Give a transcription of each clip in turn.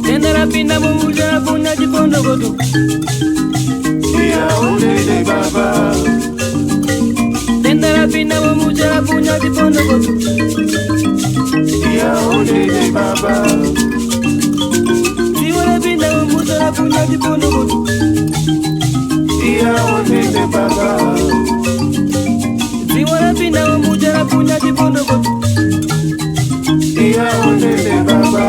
Denda rapinda mumuja punya jipondo godu. Iya onde baba. Denda rapinda mumuja punya jipondo godu. Iya onde baba. Ziwa rapinda mumuja punya jipondo godu. Iya onde baba. Ziwa rapinda mumuja punya jipondo godu. Iya onde baba.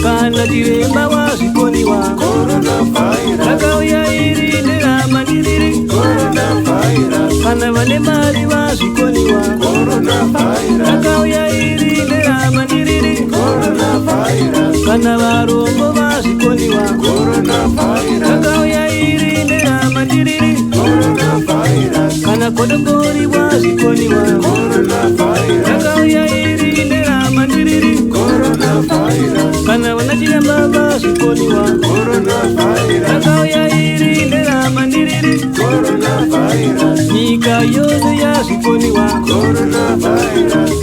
Kana diremba wazikoniwa Coronavirus. Takauya iri neramandiriri Coronavirus. Kana vane mari wazikoniwa Coronavirus. Takauya iri neramandiriri Coronavirus. Kana varombo wazikoniwa Coronavirus. Takauya iri neramandiriri Coronavirus. Kana kodokori wazikoniwa Coronavirus. Takauya iri neramandiriri Coronavirus. Kana vanachiramba wazikoniwa Coronavirus. Takauya iri neramandiriri Coronavirus. Nyika yose yazikoniwa Coronavirus.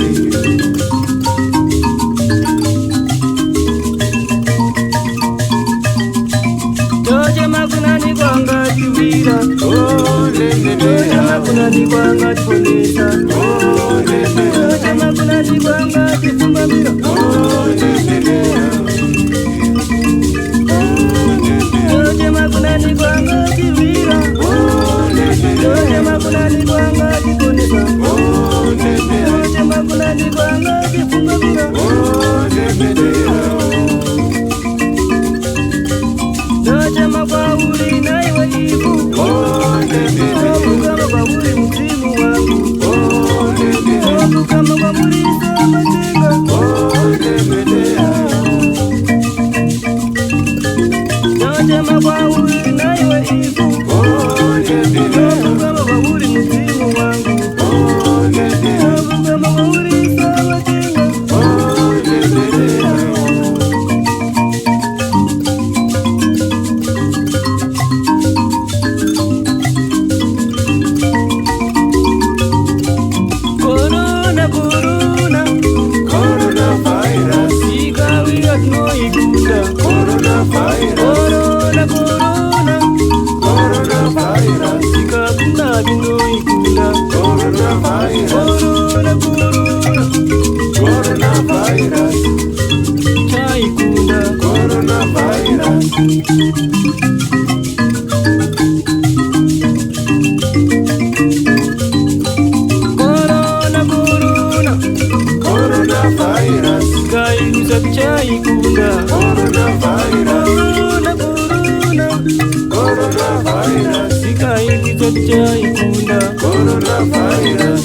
Toje makunani kwanga chivira Toje makunani kwanga chiponesa Toje makunani kwanga chifumbamira Toje makunani kwanga chivira Toje makunani kwanga chiponesa Toje makunani kwanga chifumbamira Toje makwauri naiwe ibu Okukama kwa uri mzimu wangu Okukama kwa muri samatenga Toje makwauri naiwe ibu Okukama kwa uri mzimu wangu Okukama kwa uri samatenga Corona, corona, Coronavirus. ikawira tinoikunda Coronavirus. Corona, corona, Coronavirus. ikakunda tinoikunda Coronavirus. Corona, corona, Coronavirus. chaikunda Coronavirus. Corona, corona, Coronavirus. ikairusa chaikunda Coronavirus. Corona, corona, Coronavirus. ikairusa chaikunda Coronavirus.